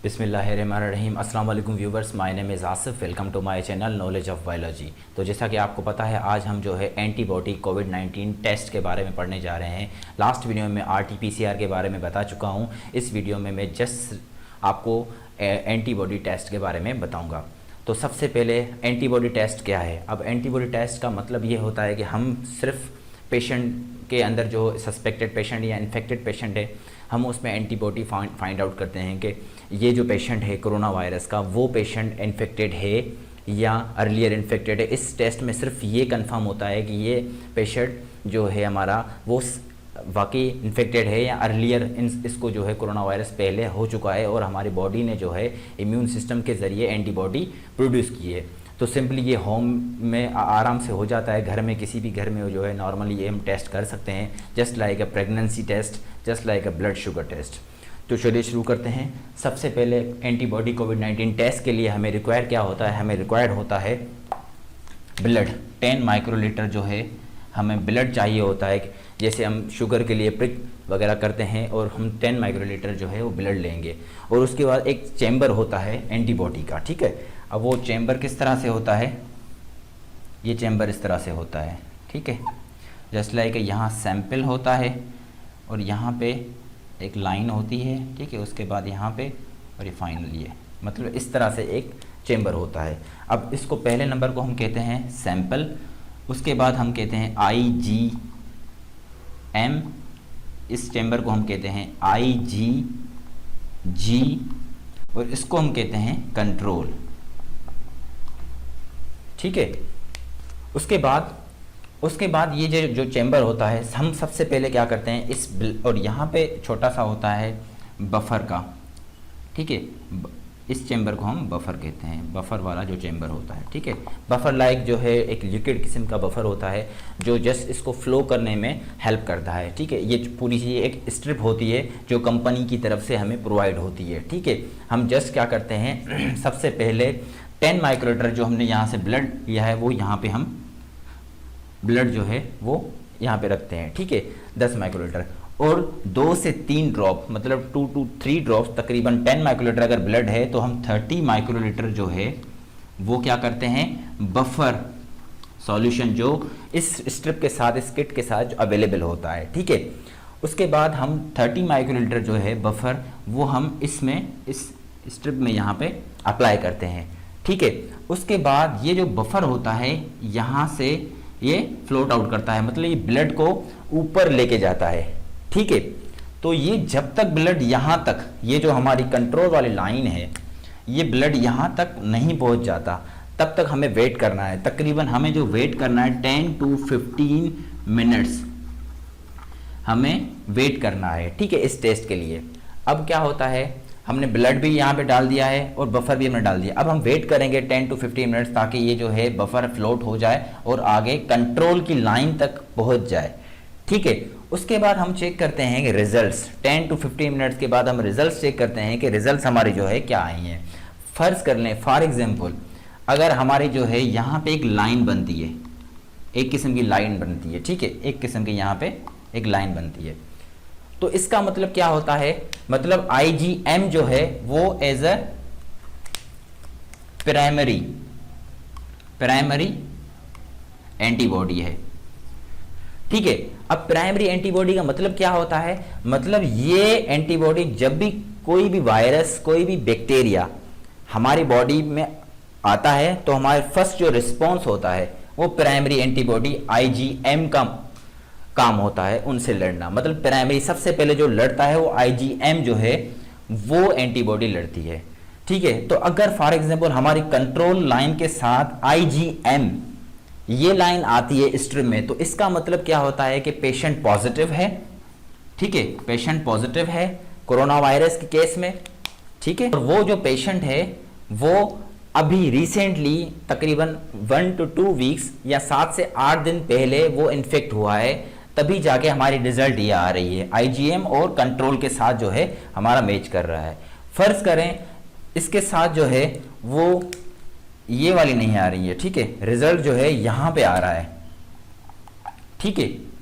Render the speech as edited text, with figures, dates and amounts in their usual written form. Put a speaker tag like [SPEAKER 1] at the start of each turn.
[SPEAKER 1] बिस्मिल्लाहिर्रहमानिर्रहीम। अस्सलाम वालेकुम viewers, my name is Asif. Welcome to my channel knowledge of biology. तो जैसा कि आपको पता है, आज हम जो है एंटीबॉडी कोविड-19 टेस्ट के बारे में पढ़ने जा रहे हैं। लास्ट वीडियो में RT-PCR के बारे में बता चुका हूं। इस वीडियो में मैं जस्ट आपको एंटीबॉडी टेस्ट के बारे में बताऊँगा। तो सबसे पहले एंटीबॉडी टेस्ट क्या है। अब एंटीबॉडी टेस्ट का मतलब ये होता है कि हम सिर्फ पेशेंट के अंदर जो सस्पेक्टेड पेशेंट या इन्फेक्टेड पेशेंट है, हम उसमें एंटीबॉडी फाइंड आउट करते हैं कि ये जो पेशेंट है कोरोना वायरस का, वो पेशेंट इन्फेक्टेड है या अर्लियर इन्फेक्टेड है। इस टेस्ट में सिर्फ ये कंफर्म होता है कि ये पेशेंट जो है हमारा वो वाकई इन्फेक्टेड है या अर्लियर इसको जो है कोरोना वायरस पहले हो चुका है और हमारी बॉडी ने जो है इम्यून सिस्टम के ज़रिए एंटीबॉडी प्रोड्यूस की है। तो सिंपली ये होम में आराम से हो जाता है, घर में किसी भी घर में जो है नॉर्मली ये हम टेस्ट कर सकते हैं, just like a pregnancy test, just like a blood sugar test. तो चलिए शुरू करते हैं। सबसे पहले एंटीबॉडी कोविड-19 टेस्ट के लिए हमें रिक्वायर क्या होता है, हमें रिक्वायर्ड होता है ब्लड 10 माइक्रोलीटर जो है हमें ब्लड चाहिए होता है। जैसे हम शुगर के लिए प्रिक वगैरह करते हैं और हम 10 माइक्रोलीटर जो है वो ब्लड लेंगे और उसके बाद एक चैम्बर होता है एंटीबॉडी का, ठीक है। अब वो चैम्बर किस तरह से होता है, ये चैम्बर इस तरह से होता है, ठीक है। जस्ट लाइक यहाँ सैंपल होता है और यहाँ पे एक लाइन होती है, ठीक है। उसके बाद यहाँ पे और ये फाइनल ये मतलब इस तरह से एक चैम्बर होता है। अब इसको पहले नंबर को हम कहते हैं सैंपल, उसके बाद हम कहते हैं IgM, इस चैम्बर को हम कहते हैं IgG और इसको हम कहते हैं कंट्रोल, ठीक है। उसके बाद ये जो चैम्बर होता है, हम सबसे पहले क्या करते हैं इस और यहाँ पे छोटा सा होता है बफर का, ठीक है। इस चैम्बर को हम बफर कहते हैं, बफर वाला जो चैम्बर होता है, ठीक है। बफर लाइक जो है एक लिक्विड किस्म का बफर होता है जो जस्ट इसको फ्लो करने में हेल्प करता है, ठीक है। ये पूरी चीज़ एक स्ट्रिप होती है जो कंपनी की तरफ से हमें प्रोवाइड होती है, ठीक है। हम जस्ट क्या करते हैं सबसे पहले 10 माइक्रोलीटर जो हमने यहाँ से ब्लड लिया है वो यहाँ पे हम ब्लड जो है वो यहाँ पे रखते हैं, ठीक है। 10 माइक्रोलीटर और 2 से 3 ड्रॉप मतलब 2 to 3 ड्रॉप्स, तकरीबन 10 माइक्रोलीटर अगर ब्लड है तो हम 30 माइक्रोलीटर जो है वो क्या करते हैं बफर सॉल्यूशन जो इस स्ट्रिप के साथ, इस किट के साथ जो अवेलेबल होता है, ठीक है। उसके बाद हम 30 माइक्रोलीटर जो है बफर वो हम इसमें इस स्ट्रिप में यहाँ पे अप्लाई करते हैं, ठीक है। उसके बाद ये जो बफर होता है यहाँ से ये फ्लोट आउट करता है, मतलब ये ब्लड को ऊपर लेके जाता है, ठीक है। तो ये जब तक ब्लड यहाँ तक, ये जो हमारी कंट्रोल वाली लाइन है, ये ब्लड यहाँ तक नहीं पहुँच जाता तब तक हमें वेट करना है। तकरीबन हमें जो वेट करना है 10 to 15 मिनट्स हमें वेट करना है, ठीक है, इस टेस्ट के लिए। अब क्या होता है, हमने ब्लड भी यहाँ पे डाल दिया है और बफर भी हमने डाल दिया। अब हम वेट करेंगे 10 to 15 मिनट्स ताकि ये जो है बफर फ्लोट हो जाए और आगे कंट्रोल की लाइन तक पहुँच जाए, ठीक है। उसके बाद हम चेक करते हैं कि रिजल्ट्स 10 to 15 मिनट्स के बाद हम रिजल्ट्स चेक करते हैं कि रिजल्ट्स हमारी जो है क्या आई हैं। फर्ज कर लें फॉर एग्जांपल, अगर हमारी जो है यहाँ पे एक लाइन बनती है, एक किस्म की लाइन बनती है, ठीक है, एक किस्म की यहाँ पे एक लाइन बनती है, तो इसका मतलब क्या होता है, मतलब IgM जो है वो एज अ प्राइमरी एंटीबॉडी है, ठीक है। अब प्राइमरी एंटीबॉडी का मतलब क्या होता है, मतलब ये एंटीबॉडी जब भी कोई भी वायरस, कोई भी बैक्टीरिया हमारी बॉडी में आता है तो हमारे फर्स्ट जो रिस्पॉन्स होता है वो प्राइमरी एंटीबॉडी IgM का काम होता है उनसे लड़ना। मतलब प्राइमरी सबसे पहले जो लड़ता है वो IgM जो है वो एंटीबॉडी लड़ती है, ठीक है। तो अगर फॉर एग्जांपल हमारी कंट्रोल लाइन के साथ IgM ये लाइन आती है स्ट्रिप में, तो इसका मतलब क्या होता है कि पेशेंट पॉजिटिव है, ठीक है, पेशेंट पॉजिटिव है कोरोना वायरस के केस में, ठीक है। और वो जो पेशेंट है वो अभी रिसेंटली तकरीबन 1 to 2 वीक्स या 7 से 8 दिन पहले वो इन्फेक्ट हुआ है, तभी जाके हमारी रिजल्ट ये आ रही है। IgM और कंट्रोल के साथ जो है हमारा मैच कर रहा है। फर्ज करें इसके साथ जो है वो ये वाली नहीं आ रही है, ठीक है, रिजल्ट जो है यहाँ पे आ रहा है, ठीक है।